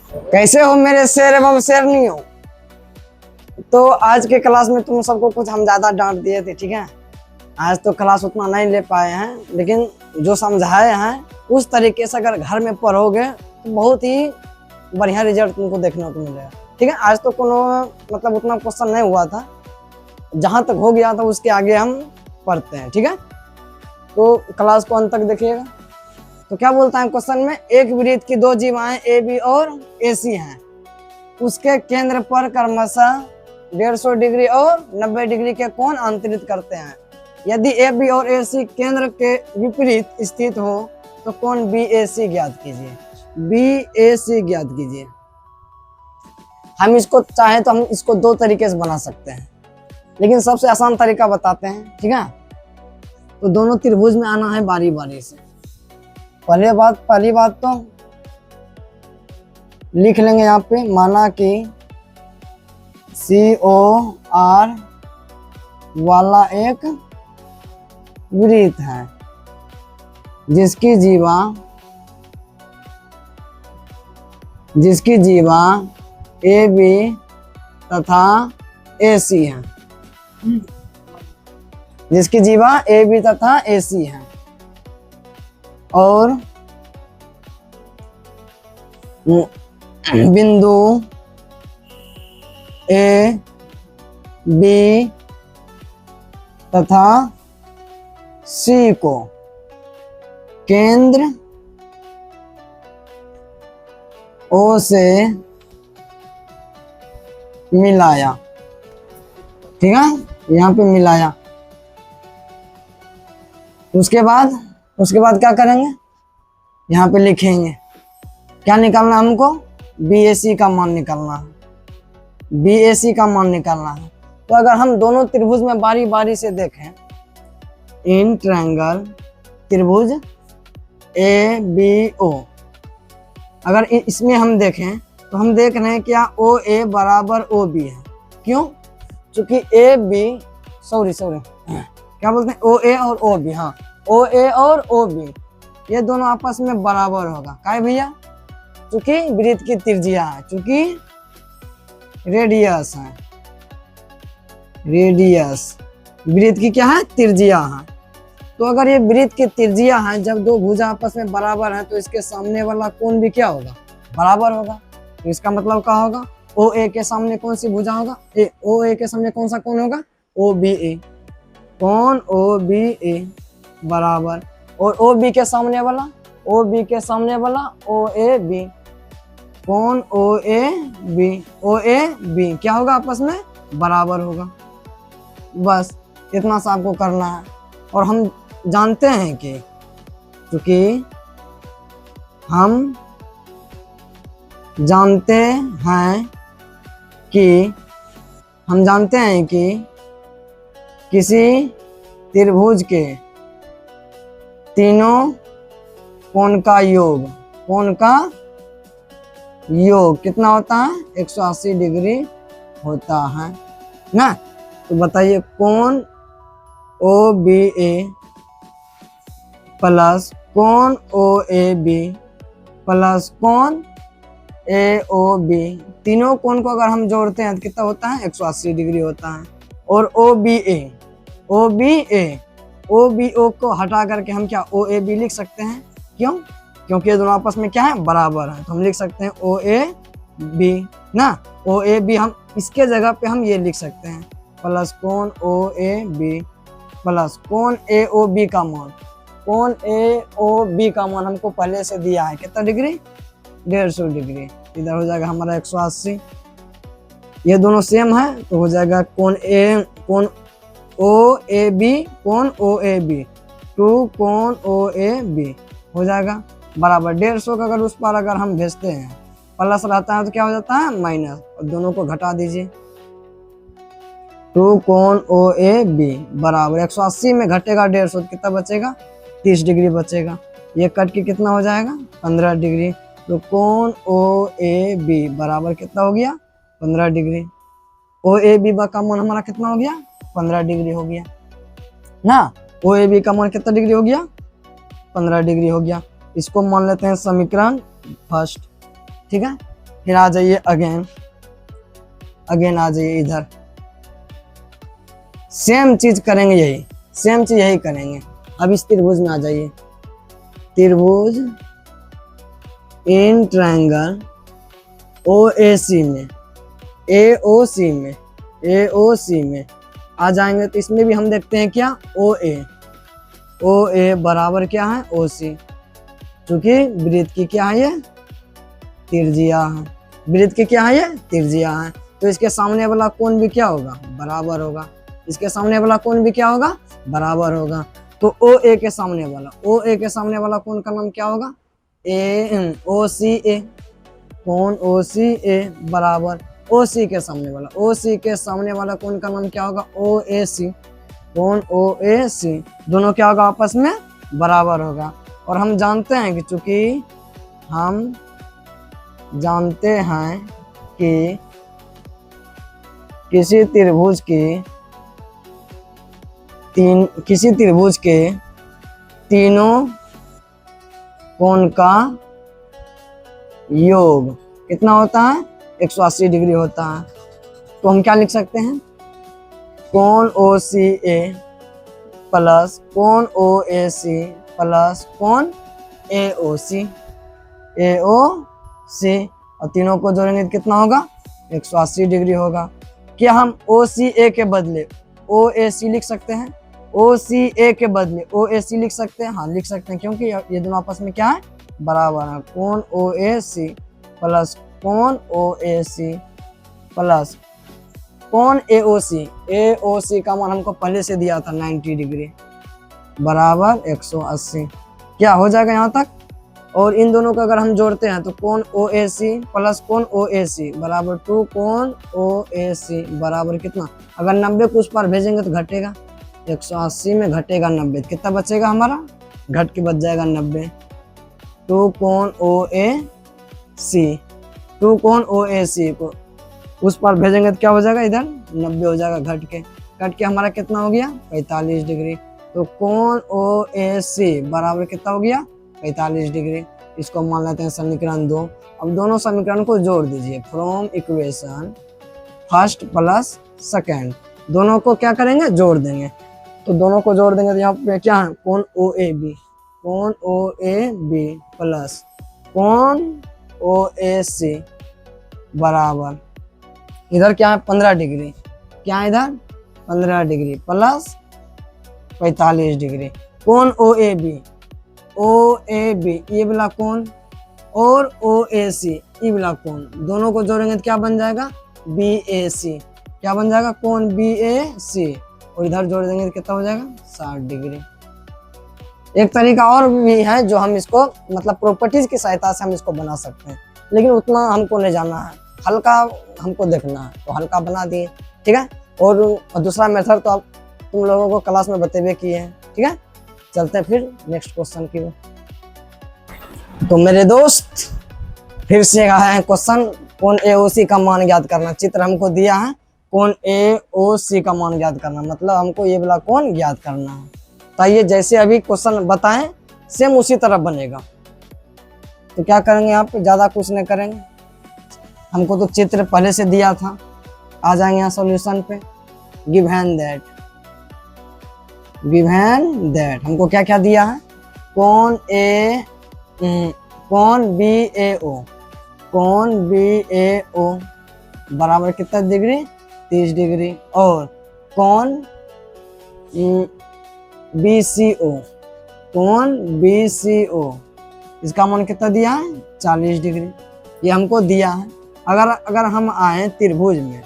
कैसे हो मेरे शेर एवं शेरनी हो। तो आज के क्लास में तुम सबको कुछ हम ज्यादा डांट दिए थे, ठीक है। आज तो क्लास उतना नहीं ले पाए हैं, लेकिन जो समझाए हैं उस तरीके से अगर घर में पढ़ोगे तो बहुत ही बढ़िया रिजल्ट तुमको देखने को मिलेगा, ठीक है। आज तो कोनो मतलब उतना क्वेश्चन नहीं हुआ था, जहां तक हो गया था उसके आगे हम पढ़ते हैं, ठीक है। तो क्लास को अंत तक देखिएगा। तो क्या बोलता है क्वेश्चन में, एक वृत्त की दो जीवाएं ए बी और ए सी हैं, उसके केंद्र पर क्रमशः 150 डिग्री और 90 डिग्री के कोण अंतरित करते हैं। यदि ए बी और ए सी केंद्र के विपरीत स्थित हो तो कोण बी ए सी ज्ञात कीजिए। बी ए सी ज्ञात कीजिए। हम इसको चाहे तो हम इसको दो तरीके से बना सकते हैं, लेकिन सबसे आसान तरीका बताते हैं, ठीक है। तो दोनों त्रिभुज में आना है बारी बारी से। पहली बात तो लिख लेंगे यहाँ पे, माना कि COR वाला एक वृत्त है जिसकी जीवा AB तथा AC है, जिसकी जीवा AB तथा AC है, और बिंदु A B तथा C को केंद्र O से मिलाया, ठीक है। यहाँ पे मिलाया। उसके बाद क्या करेंगे, यहाँ पे लिखेंगे क्या निकालना हमको, BAC का मान निकालना है। BAC का मान निकालना है। तो अगर हम दोनों त्रिभुज में बारी बारी से देखें, इन ट्रायंगल त्रिभुज ABO, अगर इसमें हम देखें तो हम देख रहे हैं क्या OA बराबर OB है। क्यों? क्योंकि क्या बोलते हैं, OA और OB, हाँ OA और OB ये दोनों आपस में बराबर होगा। काय भैया? क्योंकि वृत्त की त्रिज्या है, क्योंकि रेडियस है, रेडियस वृत्त की क्या है, त्रिज्या है। तो अगर ये वृत्त की त्रिज्या है, जब दो भुजा आपस में बराबर है तो इसके सामने वाला कोण भी क्या होगा, बराबर होगा। तो इसका मतलब क्या होगा, OA के सामने कौन सी भुजा होगा, OA के सामने कौन सा कोण होगा, OBA, कोण OBA बराबर, और OB के सामने वाला OAB, कोण OAB क्या होगा, आपस में बराबर होगा। बस इतना सा आपको करना है। और हम जानते हैं कि क्योंकि हम जानते हैं कि किसी त्रिभुज के तीनों कोण का योग कितना होता है, 180 डिग्री होता है ना। तो बताइए, कोण OBA प्लस कोण OAB प्लस कोण AOB, तीनों कोण को अगर हम जोड़ते हैं तो कितना होता है, 180 डिग्री होता है। और OBO को हटा करके हम क्या OAB लिख सकते हैं। क्यों? क्योंकि ये दोनों आपस में क्या है, बराबर है। तो हम लिख सकते हैं OAB ना, OAB हम इसके जगह पे हम ये लिख सकते हैं, प्लस कोण OAB प्लस कोण AOB का मान, कोण AOB का मान हमको पहले से दिया है कितना डिग्री, 150 डिग्री। इधर हो जाएगा हमारा 180, ये दोनों सेम है तो हो जाएगा कोण OAB कोण OAB 2 कोण OAB हो जाएगा बराबर 150 का। अगर उस पर अगर हम भेजते हैं प्लस रहता है तो क्या हो जाता है, माइनस, और दोनों को घटा दीजिए। 2 कोण OAB बराबर 180 में घटेगा 150 तो कितना बचेगा, 30 डिग्री बचेगा। ये कट के कितना हो जाएगा, 15 डिग्री। तो कोण OAB बराबर कितना हो गया, 15 डिग्री। OAB का मान हमारा कितना हो गया, 15 डिग्री हो गया ना। OAB का मान कितना डिग्री हो गया, 15 डिग्री हो गया। इसको मान लेते हैं समीकरण फर्स्ट, ठीक है। फिर आ जाइए अगेन आ जाइए इधर, सेम चीज करेंगे, सेम चीज यही करेंगे। अब इस त्रिभुज में आ जाइए, त्रिभुज इन ट्रायंगल OAC में, AOC में आ जाएंगे तो इसमें भी हम देखते हैं क्या, OA बराबर क्या है OC, क्योंकि वृत्त की क्या है ये त्रिज्या है, वृत्त की क्या है ये त्रिज्या है। तो इसके सामने वाला कोण भी क्या होगा, बराबर होगा, इसके सामने वाला कोण भी क्या होगा, बराबर होगा। तो OA के सामने वाला कोण का नाम क्या होगा, OCA, कोण OCA बराबर OC के सामने वाला कोण का नाम क्या होगा, OAC, कोण OAC, दोनों क्या होगा आपस में बराबर होगा। और हम जानते हैं कि चूंकि हम जानते हैं कि किसी त्रिभुज के तीनों कोण का योग कितना होता है, 180 डिग्री होता है। तो हम क्या लिख सकते हैं, कोण OCA प्लस कोण OAC प्लस कोण AOC, और तीनों को जोड़ेंगे तो कितना होगा, 180 डिग्री होगा। क्या हम OCA के बदले OAC लिख सकते हैं, OCA के बदले OAC लिख सकते हैं, हाँ लिख सकते हैं, क्योंकि ये दोनों आपस में क्या है, बराबर है। कोण OAC प्लस कोण OAC प्लस कोण AOC का मान हमको पहले से दिया था 90 डिग्री बराबर 180, क्या हो जाएगा यहाँ तक। और इन दोनों को अगर हम जोड़ते हैं तो कोण OAC प्लस कोण OAC बराबर 2 कोण OAC बराबर कितना, अगर 90 को उस पर भेजेंगे तो घटेगा, 180 में घटेगा 90, कितना बचेगा हमारा, घट के बच जाएगा 90। 2 कोण OAC को उस पर भेजेंगे तो क्या हो जाएगा, इधर 90 हो जाएगा, घट के हमारा कितना हो गया, 45 डिग्री। तो कोण OAC बराबर कितना हो गया, 45 डिग्री। इसको मान लेते हैं समीकरण 2। अब दोनों समीकरण को जोड़ दीजिए, from equation first plus second, दोनों को क्या करेंगे, जोड़ देंगे। तो दोनों को जोड़ देंगे तो यहाँ पे क्या है, कोण OAB प्लस कोण OAC बराबर इधर क्या है 15 डिग्री, क्या है इधर 15 डिग्री प्लस 45 डिग्री। कोण OAB ये वाला कोण और OAC ये वाला कोण, दोनों को जोड़ेंगे तो क्या बन जाएगा, BAC, क्या बन जाएगा, कोण BAC, और इधर जोड़ देंगे तो कितना हो जाएगा, 60 डिग्री। एक तरीका और भी है जो हम इसको मतलब प्रॉपर्टीज की सहायता से हम इसको बना सकते हैं, लेकिन उतना हमको नहीं जानना है, हल्का हमको देखना है, तो हल्का बना दिए, ठीक है। और दूसरा मेथड तो अब तुम लोगों को क्लास में बतेबे किए हैं, ठीक है। चलते हैं फिर नेक्स्ट क्वेश्चन की ओर। तो मेरे दोस्त फिर से है क्वेश्चन, कोण AOC का मान ज्ञात करना। चित्र हमको दिया है, कोण AOC का मान ज्ञात करना, मतलब हमको ये वाला कोण ज्ञात करना है। तो ये जैसे अभी क्वेश्चन बताएं सेम उसी तरह बनेगा। तो क्या करेंगे, यहाँ पे ज्यादा कुछ नहीं करेंगे, हमको तो चित्र पहले से दिया था। आ जाएंगे यहाँ सॉल्यूशन पे, गिवन दैट हमको क्या क्या दिया है, कोण BAO बराबर कितना डिग्री, 30 डिग्री, और कोण BCO इसका मान कितना दिया है, 40 डिग्री, ये हमको दिया है। अगर हम आए त्रिभुज में,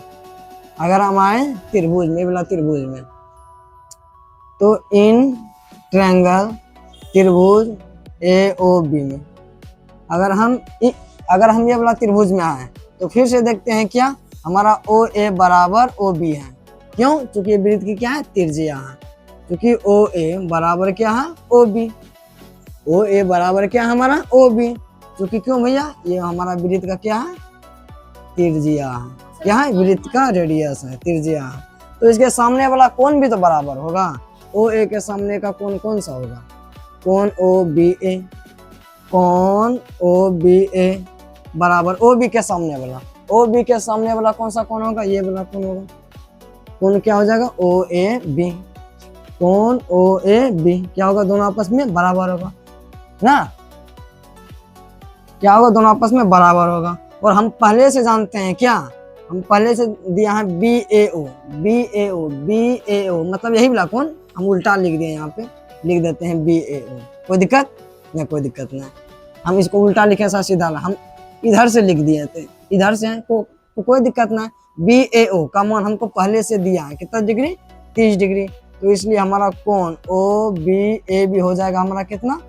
वाला त्रिभुज में, तो इन ट्रायंगल त्रिभुज AOB में अगर हम ये वाला त्रिभुज में आए तो फिर से देखते हैं क्या, हमारा OA बराबर OB है। क्यों, क्योंकि वृत्त की क्या है, त्रिज्या है। क्योंकि OA बराबर क्या है, OA बराबर क्या है हमारा, OB। क्योंकि क्यों भैया, ये हमारा वृत्त का क्या है, त्रिज्या है, क्या है, वृत्त का रेडियस है, त्रिज्या है। तो इसके सामने वाला कोण भी तो बराबर होगा, OA के सामने का कोण कौन सा होगा, कोण OBA बराबर ओ बी के सामने वाला, ओ बी के सामने वाला कौन सा कोण होगा, ये वाला कोण होगा। कोण क्या हो जाएगा, ओ ए बी, कोण ओ ए बी क्या होगा, दोनों आपस में बराबर होगा ना, क्या होगा, दोनों आपस में बराबर होगा। और हम पहले से जानते हैं क्या, हम पहले से दिया है बी ए ओ, बी ए ओ, बी ए ओ मतलब यही वाला कोण, हम उल्टा लिख दिए, यहाँ पे लिख देते हैं बी ए ओ। कोई दिक्कत नहीं, कोई दिक्कत नहीं, हम इसको उल्टा लिखे ऐसा सीधा ना, हम इधर से लिख दिए थे, इधर से कोई दिक्कत ना। बी ए ओ का मान हमको पहले से दिया है कितना डिग्री, 30 डिग्री, तो इसलिए हमारा कोण ओ बी ए बी हो जाएगा हमारा कितना,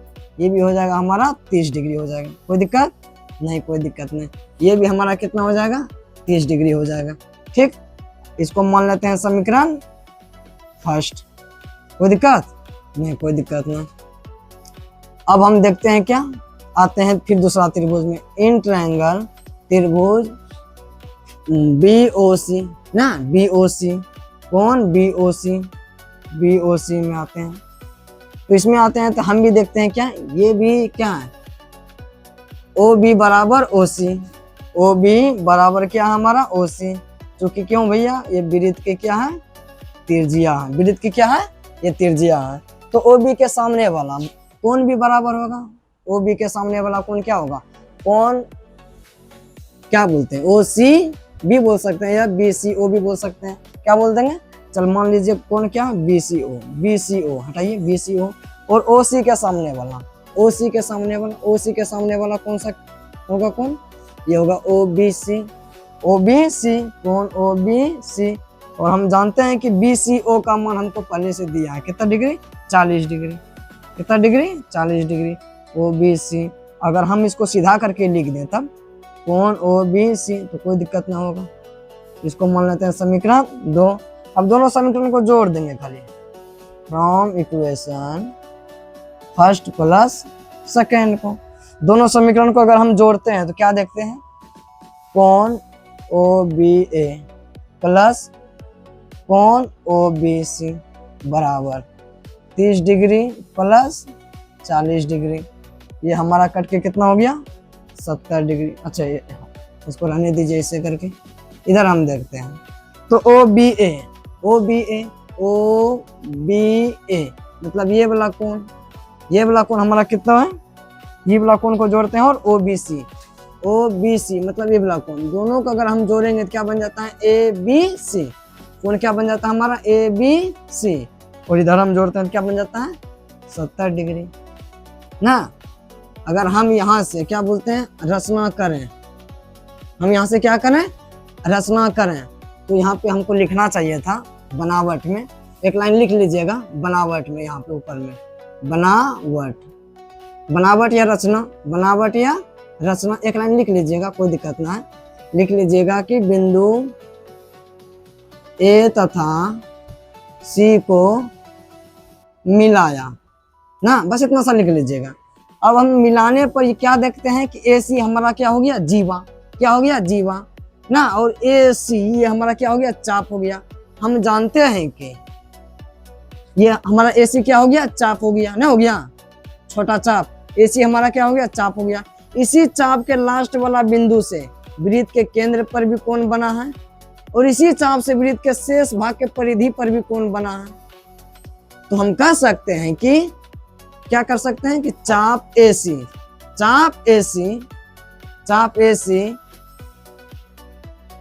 ये भी हो जाएगा हमारा 30 डिग्री हो जाएगा। कोई दिक्कत नहीं, कोई दिक्कत नहीं, ये भी हमारा कितना हो जाएगा, 30 डिग्री हो जाएगा। ठीक, इसको मान लेते हैं समीकरण फर्स्ट। कोई दिक्कत नहीं, कोई दिक्कत नहीं। अब हम देखते हैं क्या, आते हैं फिर दूसरा त्रिभुज में। इन ट्रायंगल त्रिभुज बी ओ सी ना, बी ओ सी, कौन बी ओ सी, बी ओ सी में आते हैं। तो इसमें आते हैं तो हम भी देखते हैं क्या, ये भी क्या है, ओ बी बराबर ओ सी, ओ बी बराबर क्या है हमारा ओ सी, क्योंकि क्यों भैया, ये वृत्त के क्या है, त्रिज्या है, वृत्त की क्या है, ये त्रिज्या है। तो ओ बी के सामने वाला कोण भी बराबर होगा, ओ बी के सामने वाला कोण क्या होगा, कोण क्या बोलते हैं, ओ सी भी बोल सकते हैं या बी सी ओ भी बोल सकते हैं, क्या बोल देंगे, चल मान लीजिए कौन क्या, बी सी ओ, बी सी ओ हटाइए, बी सी ओ। और ओ सी के सामने वाला, ओ सी के सामने वाला, ओ सी के सामने वाला कौन सा होगा, कौन, ये होगा ओ बी सी, ओ बी सी, कौन ओ बी सी। और हम जानते हैं कि बी सी ओ का मान हमको पहले से दिया है कितना डिग्री, 40 डिग्री, कितना degree, 40 degree, O B C. अगर हम इसको सीधा करके लिख दें तब कौन ओ बी सी, तो कोई दिक्कत ना होगा। इसको मान लेते हैं समीकरण 2। अब दोनों समीकरण को जोड़ देंगे खाली, from equation first plus second को। दोनों समीकरण को अगर हम जोड़ते हैं तो क्या देखते हैं, कौन ओ बी ए प्लस कौन ओ बी सी बराबर 30 डिग्री प्लस 40 डिग्री, ये हमारा कट के कितना हो गया, 70 डिग्री। अच्छा ये इसको रहने दीजिए ऐसे करके, इधर हम देखते हैं। तो ओ बी ए, ओ बी ए, ओ बी ए मतलब ये वाला कोण, ये वाला कोण हमारा कितना है, ये वाला कोण को जोड़ते हैं और ओ बी सी, ओ बी सी मतलब ये वाला कोण, दोनों को अगर हम जोड़ेंगे तो क्या बन जाता है, ए बी सी, कोण क्या बन जाता है हमारा, ए बी सी। और इधर हम जोड़ते हैं तो क्या बन जाता है, 70 डिग्री ना। अगर हम यहाँ से क्या बोलते हैं, रचना करें, हम यहाँ से क्या करें, रचना करें, तो यहाँ पे हमको लिखना चाहिए था बनावट में, एक लाइन लिख लीजिएगा बनावट में, यहाँ पे ऊपर में बनावट, बनावट या रचना, बनावट या रचना, एक लाइन लिख लीजिएगा, कोई दिक्कत ना है। लिख लीजिएगा कि बिंदु ए तथा सी को मिलाया ना, बस इतना सा लिख लीजिएगा। अब हम मिलाने पर क्या देखते हैं कि ए सी हमारा क्या हो गया, जीवा, क्या हो गया, जीवा ना, और ए सी ये हमारा क्या हो गया, चाप हो गया। हम जानते हैं कि ये हमारा ए सी क्या हो गया, चाप हो गया ना, हो गया छोटा चाप, ए सी हमारा क्या हो गया, चाप हो गया। इसी चाप के लास्ट वाला बिंदु से वृत्त के केंद्र पर भी कोण बना है, और इसी चाप से वृत्त के शेष भाग के परिधि पर भी कोण बना है। तो हम कह सकते हैं कि क्या कर सकते हैं कि चाप ए सी, चाप ए सी, चाप ए सी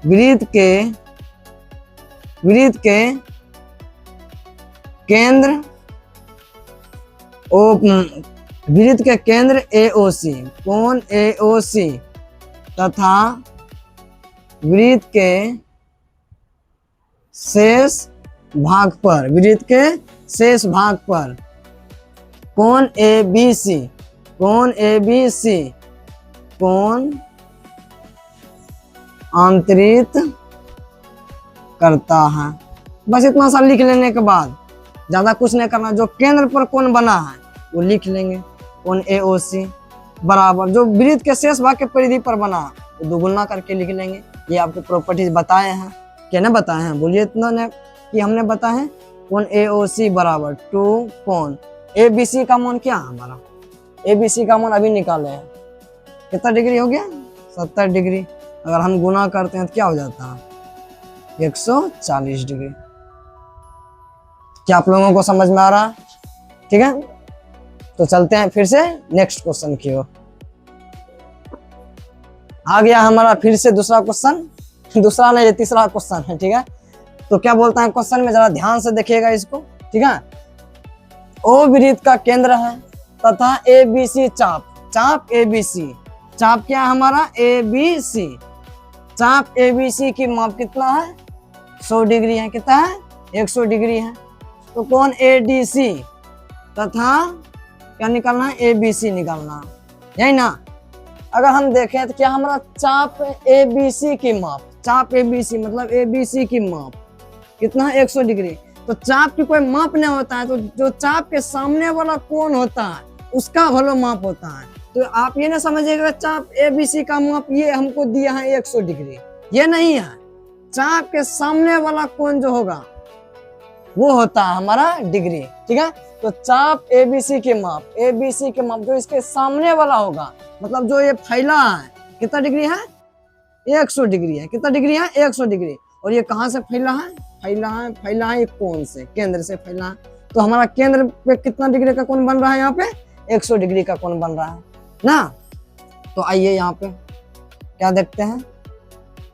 वृत्त के केंद्र ओ वृत्त के केंद्र ए ओ सी, कोण ए ओ सी तथा वृत्त के शेष भाग पर, वृत्त के शेष भाग पर कोण ए बी सी, कोण ए बी सी, कोण आंतरित करता है। बस इतना सा लिख लेने के बाद ज्यादा कुछ नहीं करना, जो केंद्र पर कोण बना है वो लिख लेंगे, कोण ए ओ सी बराबर जो वृत्त के शेष भाग के परिधि पर बना वो दोगुना करके लिख लेंगे। ये आपको प्रॉपर्टीज बताए हैं, क्या ना बताए हैं, बोलिए इतना ने कि हमने बताए हैं। कोण ए ओ सी बराबर 2 कोण ए बी सी का मान क्या है हमारा, ए बी सी का मान अभी निकाले हैं, कितना डिग्री हो गया, 70 डिग्री। अगर हम गुना करते हैं तो क्या हो जाता है 140 डिग्री। क्या आप लोगों को समझ में आ रहा है? ठीक है, तो चलते हैं फिर से नेक्स्ट क्वेश्चन की ओर। आ गया हमारा फिर से दूसरा क्वेश्चन, दूसरा नहीं, ये तीसरा क्वेश्चन है। ठीक है, तो क्या बोलता है क्वेश्चन में, जरा ध्यान से देखिएगा इसको। ठीक है, ओ वृत्त का केंद्र है तथा ए बी सी चाप, चाप ए बी सी, चाप क्या है हमारा ए बी सी, चाप ए बी सी की माप कितना है 100 डिग्री है। कितना है 100 डिग्री है। तो कौन ए डी सी तथा क्या निकालना है ए बी सी निकालना, यही ना। अगर हम देखें तो क्या हमारा चाप ए बी सी की माप, चाप ए बी सी मतलब ए बी सी की माप कितना है 100 डिग्री। तो चाप की कोई माप नहीं होता है, तो जो चाप के सामने वाला कोण होता है उसका भलो माप होता है। तो आप ये ना समझिएगा चाप ए बी सी का माप ये हमको दिया है 100 डिग्री, ये नहीं है। चाप के सामने वाला कोण जो होगा वो होता है हमारा डिग्री। ठीक है, तो चाप ए बी सी के माप, ए बी सी के माप जो इसके सामने वाला होगा, मतलब जो ये फैला है कितना डिग्री है 100 डिग्री है। कितना डिग्री है 100 डिग्री। और ये कहाँ से फैला है, फैला है एक कोण से, केंद्र से फैला है। तो हमारा केंद्र पे कितना डिग्री का कोण बन रहा है यहाँ पे 100 डिग्री का कोण बन रहा है ना। तो आइए यहाँ पे क्या देखते हैं,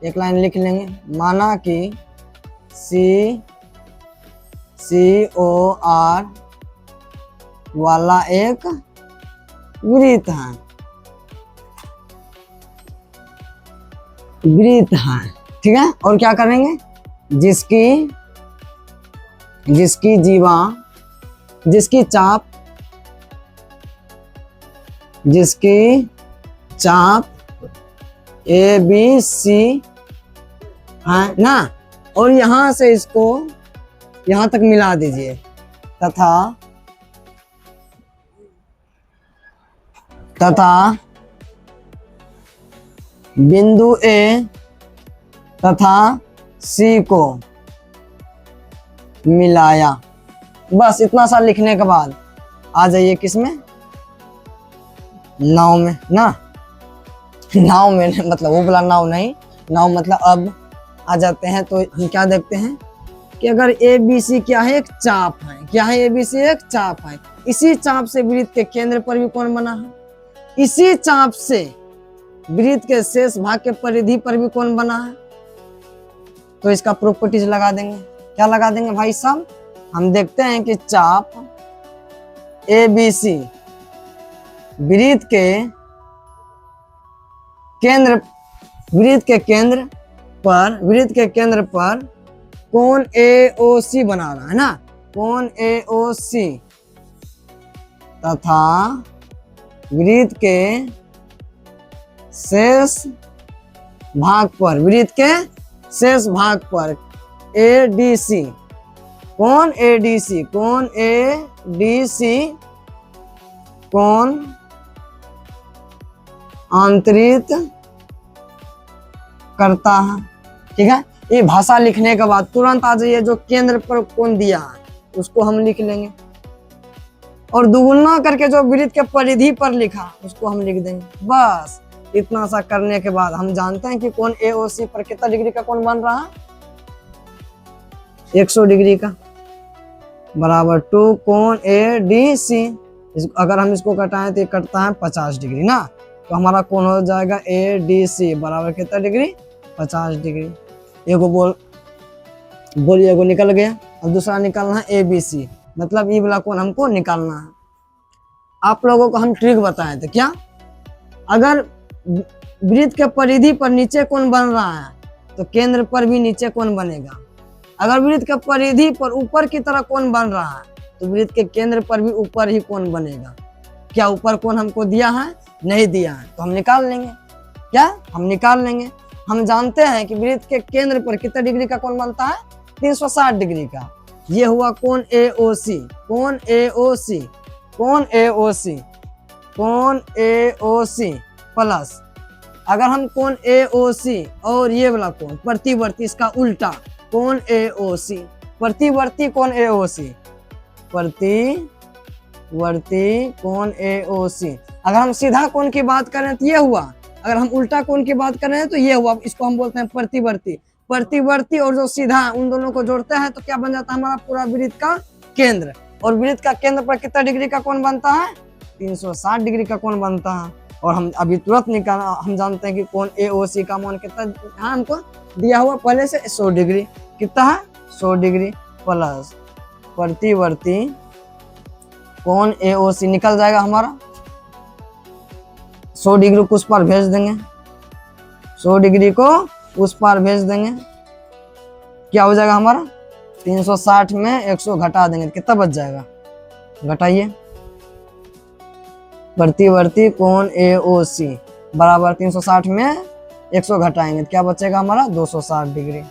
एक लाइन लिख लेंगे। माना कि COR वाला एक वृत्त है, वृत्त है। ठीक है, और क्या करेंगे, जिसकी जीवा, जिसकी चाप ए बी सी है ना, और यहां से इसको यहां तक मिला दीजिए तथा बिंदु ए तथा सी को मिलाया। बस इतना सा लिखने के बाद आ जाइए किसमें, नाव में ना। नाव में मतलब वो वाला नाव नहीं, नाव मतलब अब आ जाते हैं। तो हम क्या देखते हैं कि अगर ए बी सी क्या है एक चाप है, क्या है ए बी सी एक चाप है। इसी चाप से वृत्त के केंद्र पर भी कोण बना है, इसी चाप से वृत्त के शेष भाग के परिधि पर भी कोण बना है। तो इसका प्रॉपर्टीज लगा देंगे। क्या लगा देंगे भाई साहब, हम देखते हैं कि चाप ए बी सी वृत्त के केंद्र पर कोण AOC बना रहा है ना, कोण AOC तथा वृत्त के शेष भाग पर ADC, कोण आंतरित करता है। ठीक है, ये भाषा लिखने के बाद तुरंत आ जाइए जो केंद्र पर कोण दिया है उसको हम लिख लेंगे, और दुगुना करके जो वृत्त के परिधि पर लिखा उसको हम लिख देंगे। बस इतना सा करने के बाद हम जानते हैं कि कोण AOC पर कितना डिग्री का कोण बन रहा है 100 डिग्री का, बराबर 2 कोण ADC। अगर हम इसको कटाएं तो ये कटता है 50 डिग्री ना, तो हमारा कोण हो जाएगा ADC बराबर कितना डिग्री 50 डिग्री। एगो निकल गया, अब दूसरा निकालना है ABC, मतलब ये वाला कोण हमको निकालना है। आप लोगों को हम ट्रिक बताए थे क्या, अगर वृत्त के परिधि पर नीचे कोण बन रहा है तो केंद्र पर भी नीचे कोण बनेगा। अगर वृत्त के परिधि पर ऊपर की तरह कोण बन रहा है तो वृत्त के केंद्र पर भी ऊपर ही कोण बनेगा। क्या ऊपर कोण हमको दिया है, नहीं दिया है, तो हम निकाल लेंगे। क्या हम निकाल लेंगे, हम जानते हैं कि वृत्त के केंद्र पर कितना डिग्री का कोण बनता है 360 डिग्री का। ये हुआ कोण AOC, कोण AOC प्लस अगर हम कोण AOC और ये वाला कोण प्रतिवर्ती इसका उल्टा कोण AOC, प्रतिवर्ती कोण AOC, प्रतिवर्ती कोण AOC। अगर हम सीधा कोण की बात करें तो ये हुआ, अगर हम उल्टा कोण की बात कर रहे हैं तो ये हुआ, इसको हम बोलते हैं प्रतिवर्ती। प्रतिवर्ती और जो सीधा है उन दोनों को जोड़ते हैं तो क्या बन जाता है हमारा पूरा वृत्त का केंद्र। और वृत्त का केंद्र पर कितना डिग्री का कोण बनता है? 360 डिग्री का कोण बनता है। और हम अभी तुरंत निकालना, हम जानते हैं कि कोण AOC का मान कितना है, हमको दिया हुआ पहले से 100 डिग्री। कितना है? 100 डिग्री प्लस प्रतिवर्ती कोण AOC निकल जाएगा हमारा। 100 डिग्री को उस पर भेज देंगे, 100 डिग्री को उस पर भेज देंगे, क्या हो जाएगा हमारा? 360 में 100 घटा देंगे, कितना बच जाएगा? घटाइए। प्रतिवर्ती कोण AOC बराबर 360 में 100 घटाएंगे तो क्या बचेगा हमारा? 260 डिग्री।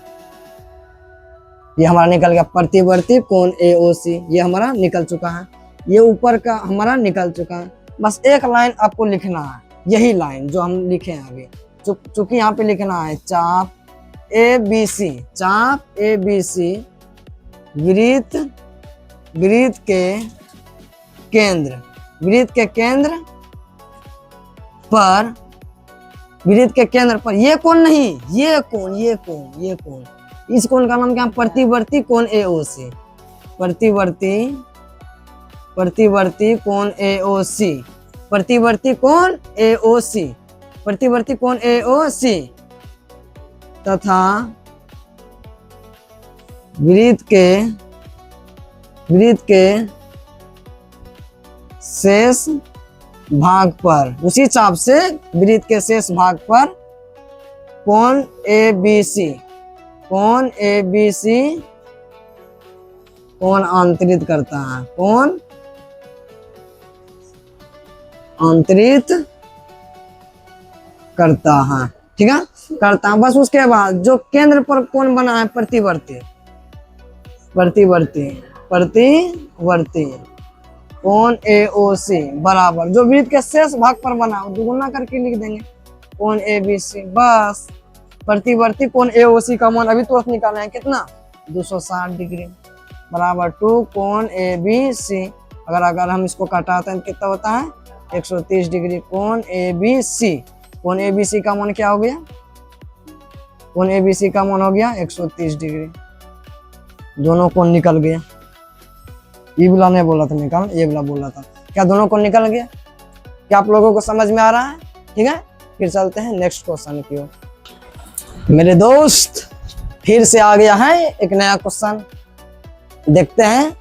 ये हमारा निकल गया प्रतिवर्ती कोण AOC, ये हमारा निकल चुका है। ये ऊपर का हमारा निकल चुका है। बस एक लाइन आपको लिखना है, यही लाइन जो हम लिखे हैं अभी, चूंकि यहाँ पे लिखना है चाप ABC, चाप ABC वृत्त के केंद्र, वृत्त के केंद्र पर, वृत्त के केंद्र पर ये कोण नहीं, ये कोण, ये कोण, ये कोण, इस कोण का नाम क्या है? प्रतिवर्ती कोण AOC। प्रतिवर्ती कोण AOC, प्रतिवर्ती कोण AOC, प्रतिवर्ती कोण AOC तथा वृत्त के शेष भाग पर, उसी चाप से वृत्त के शेष भाग पर कोण ABC, कोण ABC कोण आंतरित करता है, कोण आंतरित करता है, ठीक है, करता है। बस उसके बाद जो केंद्र पर कोण बना है प्रतिवर्ती, प्रतिवर्ती कोण AOC बराबर जो वृत्त के शेष भाग पर बना दुगुना करके लिख देंगे कोण ABC। बस प्रतिवर्ती कोण AOC का मान अभी तुरंत निकालना है, कितना? 260 डिग्री बराबर 2 कोण ABC। अगर हम इसको काटाते हैं कितना होता है? 130 डिग्री। कोण ABC, कोण ABC का मान क्या हो गया? कोण ABC का मान हो गया 130 डिग्री। दोनों कोण निकल गया। ये वाला नहीं बोला था निकाल, ये वाला बोला था। क्या दोनों कोण निकल गया? क्या आप लोगों को समझ में आ रहा है? ठीक है, फिर चलते हैं नेक्स्ट क्वेश्चन की ओर। मेरे दोस्त फिर से आ गया है एक नया क्वेश्चन, देखते हैं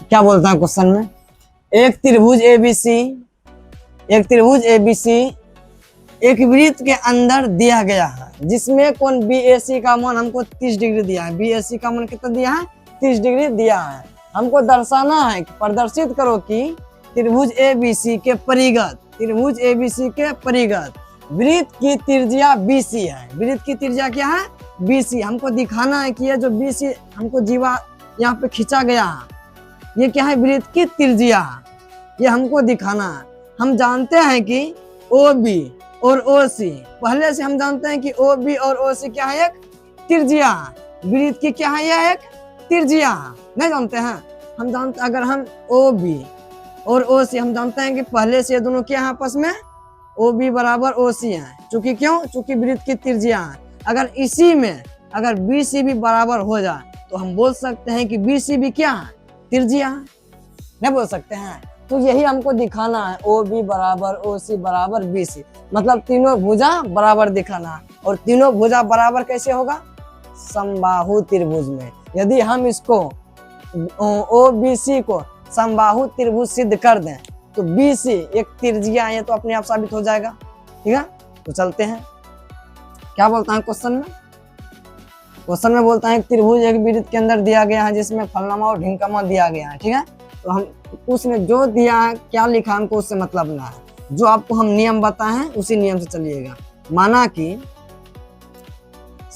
क्या बोलता है क्वेश्चन में। एक त्रिभुज ABC एक वृत्त के अंदर दिया गया है जिसमें कोण BAC का मान हमको 30 डिग्री दिया है। BAC का मान कितना दिया है? 30 डिग्री दिया है। हमको दर्शाना है, प्रदर्शित करो कि त्रिभुज ABC के परिगत वृत्त की त्रिज्या BC है। वृत्त की त्रिज्या क्या है? BC। हमको दिखाना है कि ये जो BC हमको जीवा यहाँ पे खींचा गया है, ये क्या है? वृत्त की त्रिज्या, ये हमको दिखाना है। हम जानते हैं कि OB और OC, पहले से हम जानते हैं कि OB और OC क्या है? एक त्रिज्या। वृत्त की क्या है? यह एक त्रिज्या। नहीं जानते हैं? हम जानते, अगर हम OB और OC हम जानते हैं कि पहले से ये दोनों क्या है आपस में? OB बराबर OC है। चूंकि क्यों? चूंकि वृत्त की त्रिज्या है। अगर इसी में अगर BC भी बराबर हो जाए तो हम बोल सकते हैं कि BC भी क्या है? त्रिज्या। नहीं बोल सकते हैं? तो यही हमको दिखाना है, OB बराबर OC बराबर BC, मतलब तीनों भुजा बराबर दिखाना है। और तीनों भुजा बराबर कैसे होगा? समबाहु त्रिभुज में। यदि हम इसको OBC को समबाहु त्रिभुज सिद्ध कर दें तो BC एक त्रिज्या है, तो अपने आप साबित हो जाएगा। ठीक है, तो चलते हैं। क्या बोलता है क्वेश्चन में? क्वेश्चन में बोलता है त्रिभुज एक वृत्त के अंदर दिया गया है जिसमें फलनामा और ढिंकामा दिया गया है। ठीक है, तो हम उसमें जो दिया है क्या लिखा हमको उससे मतलब ना है, जो आपको हम नियम बताए हैं उसी नियम से चलिएगा। माना कि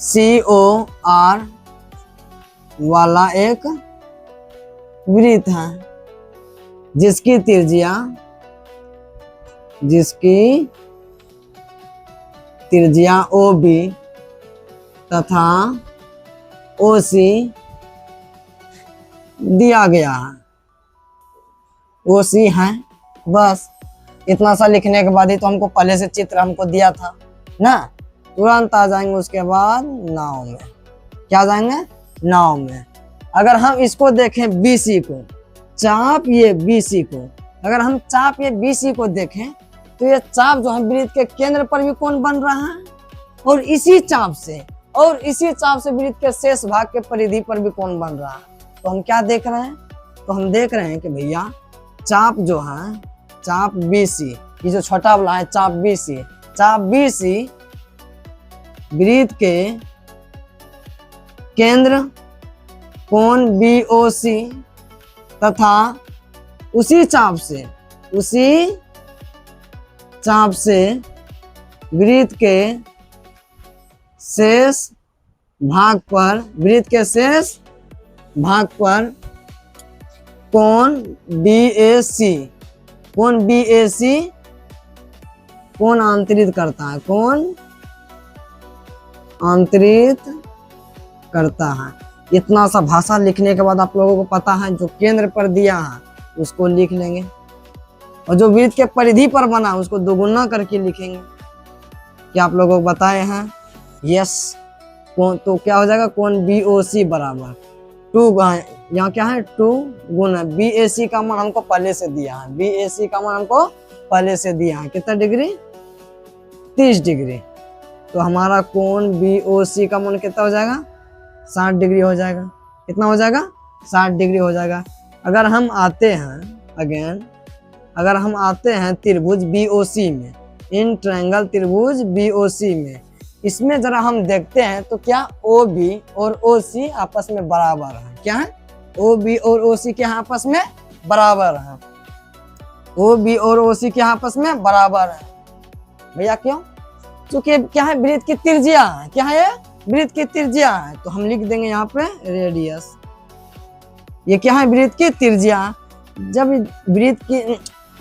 COR वाला एक वृत्त है जिसकी त्रिज्या OB तथा OC दिया गया है, OC है। बस इतना सा लिखने के बाद ही तो हमको पहले से चित्र हमको दिया था ना। तुरंत आ जाएंगे उसके बाद नाव में। क्या आ जाएंगे? नाव में। अगर हम इसको देखें बीसी को, चाप ये बीसी को, अगर हम चाप ये बीसी को देखें तो ये चाप जो है वृत्त के केंद्र पर भी कोण बन रहा है और इसी चाप से वृत्त के शेष भाग के परिधि पर भी कोण बन रहा है। तो हम क्या देख रहे हैं? तो हम देख रहे हैं कि भैया चाप जो है, चाप बीसी, ये जो छोटा वाला है चाप बीसी वृत्त के केंद्र कोण बीओसी तथा उसी चाप से वृत्त के शेष भाग पर कोण बीएसी कोण आंतरित करता है, इतना सा भाषा लिखने के बाद आप लोगों को पता है जो केंद्र पर दिया है उसको लिख लेंगे और जो वृत्त के परिधि पर बना उसको दोगुना करके लिखेंगे। क्या आप लोगों को बताए हैं? यस। तो क्या हो जाएगा? कोण बीओसी बराबर 2, यहाँ क्या है 2 गुना बीएसी का मान हमको पहले से दिया है, कितना डिग्री? 30 डिग्री। तो हमारा कोण बीओसी का मान कितना हो जाएगा? 60 डिग्री हो जाएगा। कितना हो जाएगा? 60 डिग्री हो जाएगा। अगर हम आते हैं त्रिभुज बीओसी में, इन ट्रायंगल त्रिभुज बीओसी में, इसमें जरा हम देखते हैं तो क्या OB और OC आपस में बराबर है। क्या है? OB और OC क्या आपस में बराबर है। OB और OC क्या आपस में बराबर है भैया। क्यों? क्योंकि क्या है? वृत्त की त्रिज्या है। क्या है? वृत्त की त्रिज्या है। तो हम लिख देंगे यहाँ पे रेडियस। ये क्या है? वृत्त की त्रिज्या।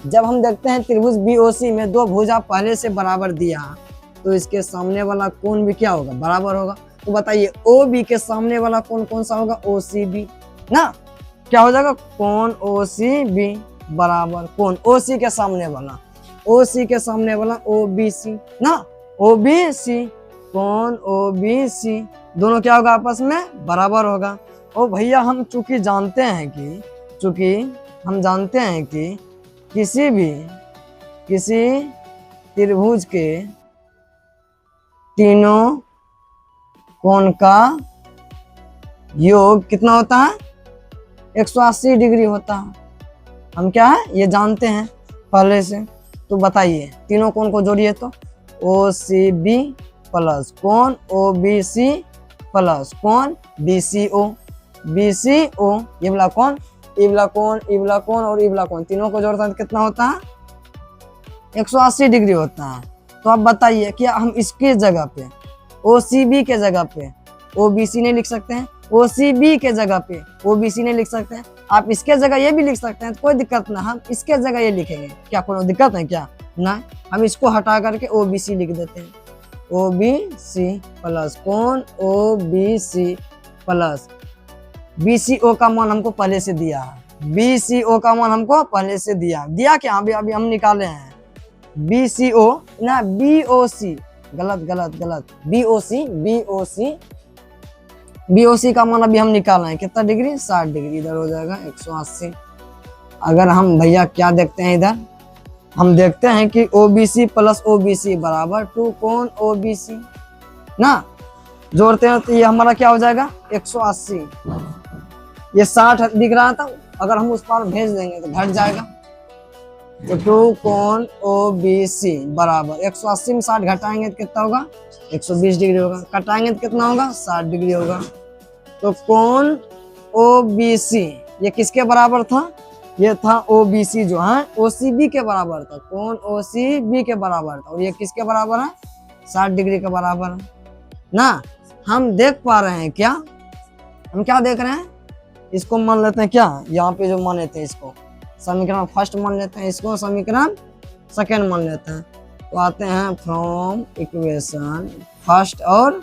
जब हम देखते हैं त्रिभुज बीओसी में दो भुजा पहले से बराबर दिया तो इसके सामने वाला कोण भी क्या होगा? बराबर होगा। तो बताइए OB के सामने वाला कोण कौन सा होगा? OCB ना। क्या हो जाएगा? कोण OCB बराबर कोण OC के सामने वाला OBC ना। OBC कोण OBC दोनों क्या होगा? आपस में बराबर होगा। और भैया हम चूंकि जानते हैं कि किसी त्रिभुज के तीनों कोण का योग कितना होता है? 180 डिग्री होता है। हम क्या है? ये जानते हैं पहले से। तो बताइए तीनों कोण को जोड़िए तो OCB प्लस कोण OBC प्लस कोण BCO ये वाला कोण, ये वाला कोण और ये वाला कोण, तीनों को जोड़ता है कितना होता है? 180 डिग्री होता है। तो आप बताइए क्या हम इसके जगह पे OCB के जगह पे OBC नहीं लिख सकते हैं? OCB के जगह पे OBC नहीं लिख सकते हैं? आप इसके जगह ये भी लिख सकते हैं, तो कोई दिक्कत ना। हम इसके जगह ये लिखेंगे, क्या कोई दिक्कत है क्या? ना। हम इसको हटा करके OBC लिख देते हैं। OBC प्लस कोण OBC प्लस BCO का मान हमको पहले से दिया है। BCO का मान हमको पहले से दिया क्या? अभी हम निकाले हैं। BCO ना BOC, गलत BOC का मान अभी हम निकाले हैं। कितना डिग्री? 60 डिग्री। इधर हो जाएगा 180। अगर हम भैया क्या देखते हैं, इधर हम देखते हैं कि OBC प्लस OBC बराबर 2 कोण OBC ना। जोड़ते हैं तो ये हमारा क्या हो जाएगा? 180। ये 60 दिख रहा था, अगर हम उस पार भेज देंगे तो घट जाएगा। तो 2 कोण OBC बराबर 180 में 60 घटाएंगे तो कितना होगा? 120 डिग्री होगा। कटाएंगे तो कितना होगा? 60 डिग्री होगा। तो कोण OBC ये किसके बराबर था? ये था OBC जो है OCB के बराबर था। कोण OCB के बराबर था। और ये किसके बराबर है? 60 डिग्री के बराबर है ना। हम देख पा रहे हैं क्या? हम क्या देख रहे हैं? इसको मान लेते हैं क्या? यहाँ पे जो मान लेते हैं इसको समीकरण फर्स्ट मान लेते हैं, इसको समीकरण सेकंड मान लेते हैं। तो आते हैं फ्रॉम इक्वेशन फर्स्ट और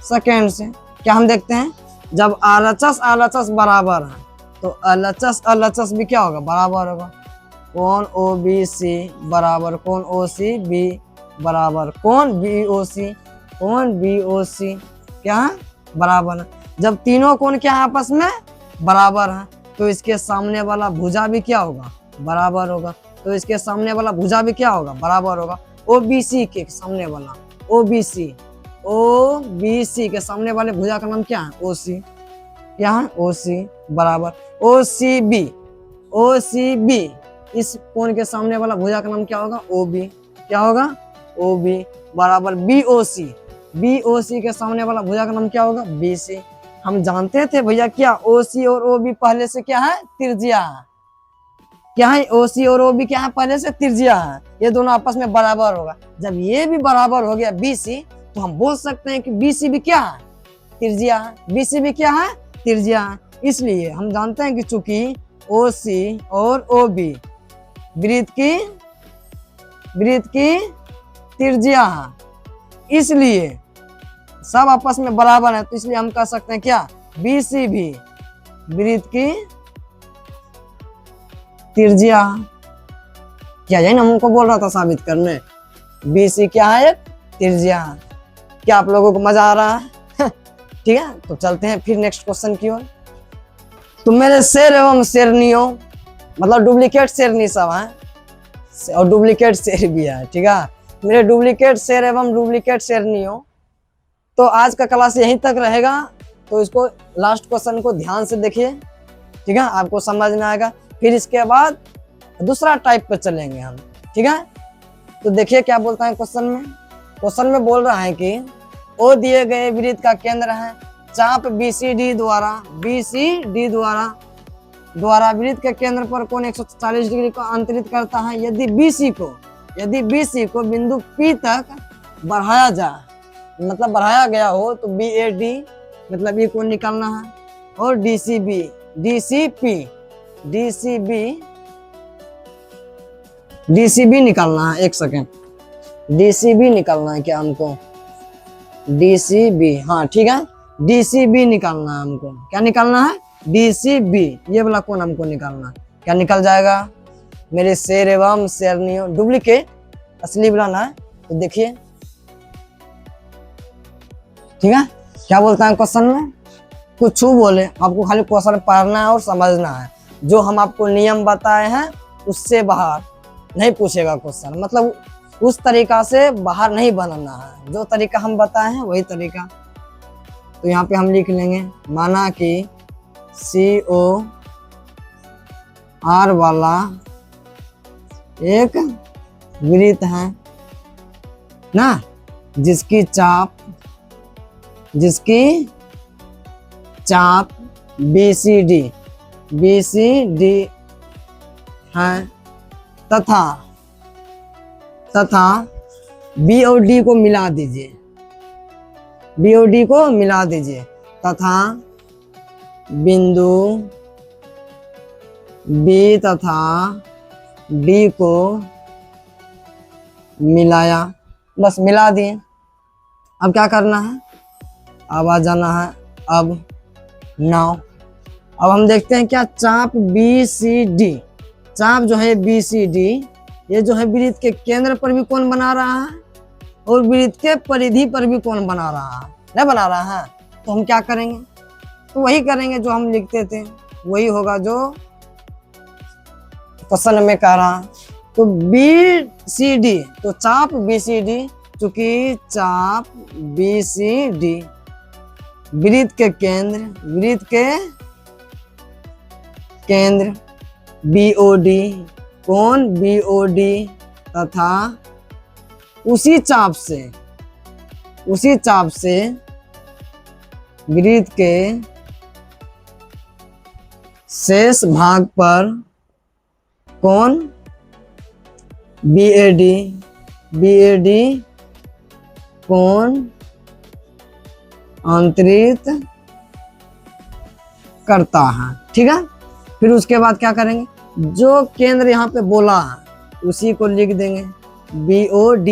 सेकंड से। क्या हम देखते हैं? जब RHS बराबर है तो LHS भी क्या होगा? बराबर होगा। कोण ओ बी सी बराबर कोण ओ सी बी बराबर कोण बी ओ सी, कोण बी ओ सी क्या है बराबर है। जब तीनों कोण क्या है आपस में बराबर है तो इसके सामने वाला भुजा भी क्या होगा बराबर होगा, तो इसके सामने वाला भुजा भी क्या होगा बराबर होगा। ओ बी सी के सामने वाला ओ बी सी, ओ बी सी के सामने वाले भुजा का नाम क्या है ओ सी, क्या है ओ सी बराबर ओ सी बी, ओ सी बी इस कोण के सामने वाला भुजा का नाम क्या होगा ओ बी, क्या होगा ओ बी बराबर बी ओ सी, बी ओ सी के सामने वाला भुजा का नाम क्या होगा बी सी। हम जानते थे भैया क्या ओ सी और ओ बी पहले से क्या है त्रिज्या है, क्या है ओ सी और ओ बी क्या है पहले से त्रिज्या है, ये दोनों आपस में बराबर होगा। जब ये भी बराबर हो गया बी सी तो हम बोल सकते हैं कि बी सी भी क्या है त्रिज्या है, बी सी भी क्या है त्रिज्या है। इसलिए हम जानते हैं कि चूंकि ओ सी और ओ बी वृत्त की त्रिज्या है, इसलिए सब आपस में बराबर है, तो इसलिए हम कह सकते हैं क्या बी सी भी वृत्त की त्रिज्या। क्या है ना हमको बोल रहा था साबित करने बी सी क्या है एक त्रिज्या। क्या आप लोगों को मजा आ रहा है ठीक है, तो चलते हैं फिर नेक्स्ट क्वेश्चन की ओर। तो मेरे शेर एवं शेरनियों मतलब डुप्लीकेट शेरनी सब है और डुप्लीकेट शेर भी है, ठीक है मेरे डुप्लीकेट शेर एवं डुप्लीकेट शेरनियों। तो आज का क्लास यहीं तक रहेगा, तो इसको लास्ट क्वेश्चन को ध्यान से देखिए, ठीक है आपको समझ में आएगा। फिर इसके बाद दूसरा टाइप पे चलेंगे हम, ठीक है। तो देखिए क्या बोलता है क्वेश्चन में, क्वेश्चन में बोल रहा है कि ओ दिए गए वृत्त का केंद्र है, चाप BCD द्वारा वृत्त के केंद्र पर कोण 140 डिग्री को अंतरित करता है। यदि BC को बिंदु P तक बढ़ाया जाए मतलब बढ़ाया गया हो तो BAD मतलब ये कोण निकालना है, और DCB निकालना है। एक सेकेंड, DCB निकालना है क्या हमको, DCB हाँ ठीक है DCB निकालना है हमको। क्या निकालना है DCB, ये वाला कोण हमको निकालना है। क्या निकल जाएगा मेरे शेर एवं शेरनियों, डुप्लीकेट असली बनाना है। तो देखिए ठीक है क्या बोलता है क्वेश्चन में, कुछ बोले आपको खाली क्वेश्चन पढ़ना है और समझना है। जो हम आपको नियम बताए हैं उससे बाहर नहीं पूछेगा क्वेश्चन, मतलब उस तरीका से बाहर नहीं बनाना है, जो तरीका हम बताए हैं वही तरीका। तो यहाँ पे हम लिख लेंगे माना कि COR वाला एक वृत्त है ना, जिसकी चाप BCD है तथा B और D को मिला दीजिए, तथा बिंदु B तथा D को मिलाया, बस मिला दिए। अब क्या करना है, अब आ जाना है अब हम देखते हैं क्या चाप BCD, चाप जो है BCD ये जो है वृत्त के केंद्र पर भी कोण बना रहा है और वृत्त के परिधि पर भी कोण बना रहा है, नहीं बना रहा है। तो हम क्या करेंगे, तो वही करेंगे जो हम लिखते थे, वही होगा जो क्वेश्चन में कह रहा। तो BCD तो चाप BCD, चूंकि चाप BCD वृत्त के केंद्र BOD कोण BOD तथा उसी चाप से वृत्त के शेष भाग पर कोण BAD कोण अंतरित करता है, ठीक है। फिर उसके बाद क्या करेंगे, जो केंद्र यहाँ पे बोला है उसी को लिख देंगे BOD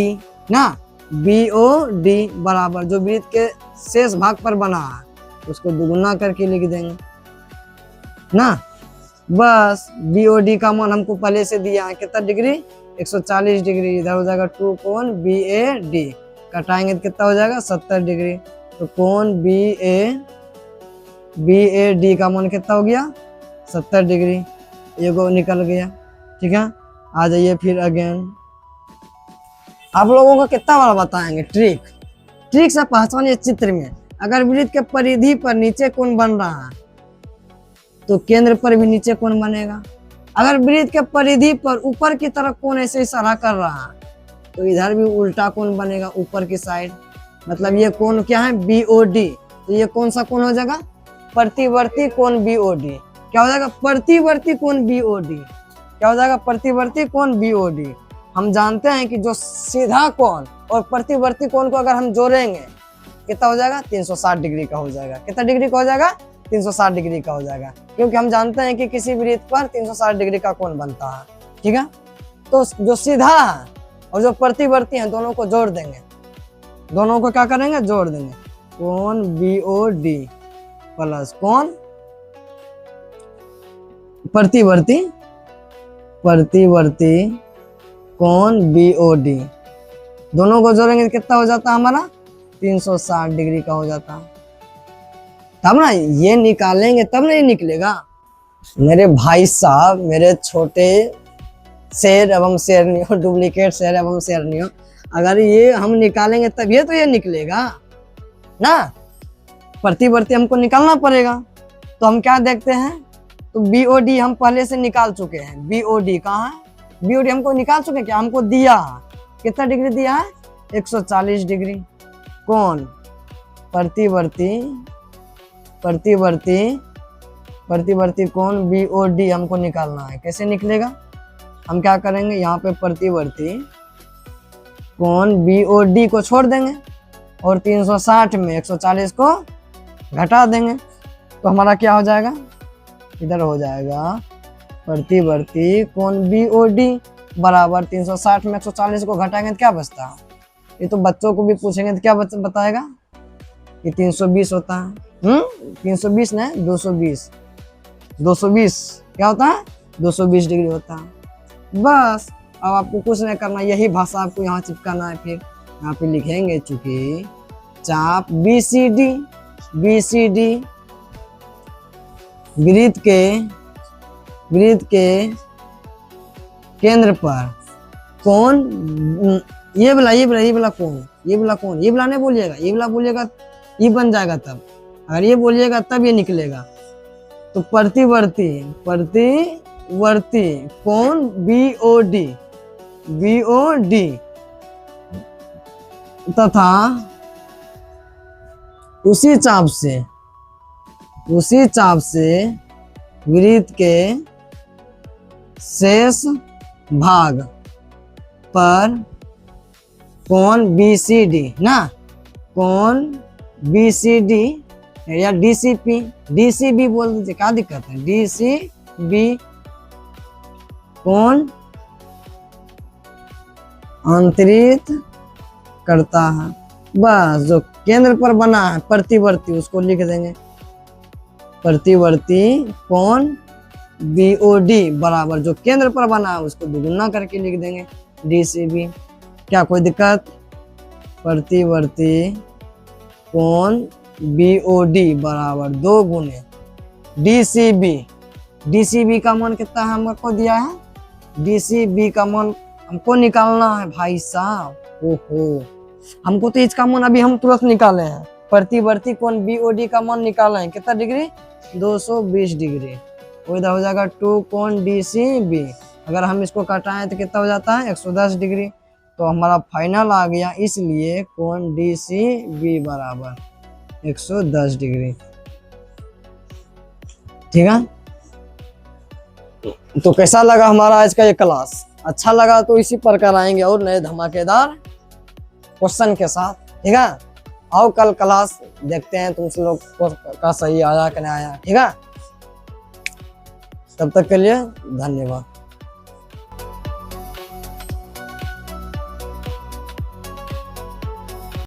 ना, BOD बराबर जो वृत्त के शेष भाग पर बना है उसको दुगुना करके लिख देंगे ना। बस BOD का मान हमको पहले से दिया है कितना डिग्री, 140 डिग्री। इधर हो जाएगा टू कोण BAD, कटाएंगे तो कितना हो जाएगा 70 डिग्री। तो कोण BAD का मान कितना हो गया 70 डिग्री, ये को निकल गया। ठीक है, आ जाइए फिर अगेन। आप लोगों को कितना बार बताएंगे ट्रिक से पहचानिए चित्र में। अगर वृत्त के परिधि पर नीचे कोण बन रहा है तो केंद्र पर भी नीचे कोण बनेगा। अगर वृत्त के परिधि पर ऊपर की तरफ कोण ऐसे इशारा कर रहा है तो इधर भी उल्टा कोण बनेगा ऊपर की साइड। मतलब ये कोण क्या है BOD, तो ये कौन सा कोण हो जाएगा प्रतिवर्ती कोण BOD। क्या हो जाएगा प्रतिवर्ती कोण BOD, क्या हो जाएगा प्रतिवर्ती कोण BOD। हम जानते हैं कि जो सीधा कोण और प्रतिवर्ती कोण को अगर हम जोड़ेंगे कितना हो जाएगा 360 डिग्री का हो जाएगा। कितना डिग्री का हो जाएगा 360 डिग्री का हो जाएगा, क्योंकि हम जानते हैं कि किसी वृत्त पर 360 डिग्री का कोण बनता है। ठीक है, तो जो सीधा है और जो प्रतिवर्ती है दोनों को जोड़ देंगे, दोनों को क्या करेंगे जोड़ देंगे। कोण BOD प्लस कोण प्रतिवर्ती कोण BOD, दोनों को जोड़ेंगे तो कितना हो जाता है हमारा 360 डिग्री का हो जाता है। तब ना ये निकालेंगे तब नहीं निकलेगा। मेरे भाई साहब, मेरे छोटे शेर एवं शेरनियों, डुप्लीकेट शेर एवं शेरनियों, अगर ये हम निकालेंगे तभी तो ये निकलेगा ना। प्रतिवर्ती हमको निकालना पड़ेगा, तो हम क्या देखते हैं, तो BOD हम पहले से निकाल चुके हैं। BOD कहाँ है, BOD हमको निकाल चुके हैं, क्या हमको दिया कितना डिग्री दिया है 140 डिग्री। कोण प्रतिवर्ती कोण BOD हमको निकालना है। कैसे निकलेगा, हम क्या करेंगे यहाँ पे प्रतिवर्ती कोण BOD को छोड़ देंगे और 360 में 140 को घटा देंगे, तो हमारा क्या हो जाएगा, इधर हो जाएगा प्रतिवर्ती कोण BOD बराबर 360 में 140 को घटाएंगे तो क्या बचता है। ये तो बच्चों को भी पूछेंगे तो क्या बताएगा कि 320 होता है। 320 नहीं 220 क्या होता है 220 डिग्री होता है। बस अब आपको कुछ नहीं करना, यही भाषा आपको यहाँ चिपकाना है। फिर यहाँ पे लिखेंगे चूंकि चाप BCD वृत्त के केंद्र पर कोण, ये वाला कोण नहीं बोलिएगा, ये वाला बोलिएगा ये बन जाएगा तब, अगर ये बोलिएगा तब ये निकलेगा। तो प्रतिवर्ती कोण BOD तथा उसी चाप से वृत्त के शेष भाग पर कोण BCD ना, कोण BCD या DCB बोल दीजिए, क्या दिक्कत है। DCB कोण अंतरित करता है। बस जो केंद्र पर बना है प्रतिवर्ती उसको लिख देंगे, प्रतिवर्ती कोण BOD बराबर जो केंद्र पर बना है उसको दुगुना करके लिख देंगे DCB। क्या कोई दिक्कत, प्रतिवर्ती कोण BOD बराबर 2 गुने DCB का मान कितना है हमको दिया है, DCB का मान हमको निकालना है भाई साहब। ओहो, हमको तो इसका मान अभी हम तुरंत निकाले हैं। प्रतिवर्ती कोण BOD का मान निकाले हैं कितना डिग्री 220 डिग्री। इधर हो जाएगा 2 कोण DCB, अगर हम इसको कटाएं तो कितना हो जाता है 110 डिग्री। तो हमारा फाइनल आ गया, इसलिए कोण DCB बराबर 110 डिग्री। ठीक है, तो कैसा लगा हमारा आज का ये क्लास। अच्छा लगा तो इसी प्रकार आएंगे और नए धमाकेदार क्वेश्चन के साथ। ठीक है, आओ कल क्लास देखते हैं तुम लोग का सही आया कि नहीं आया। ठीक है, तब तक के लिए धन्यवाद।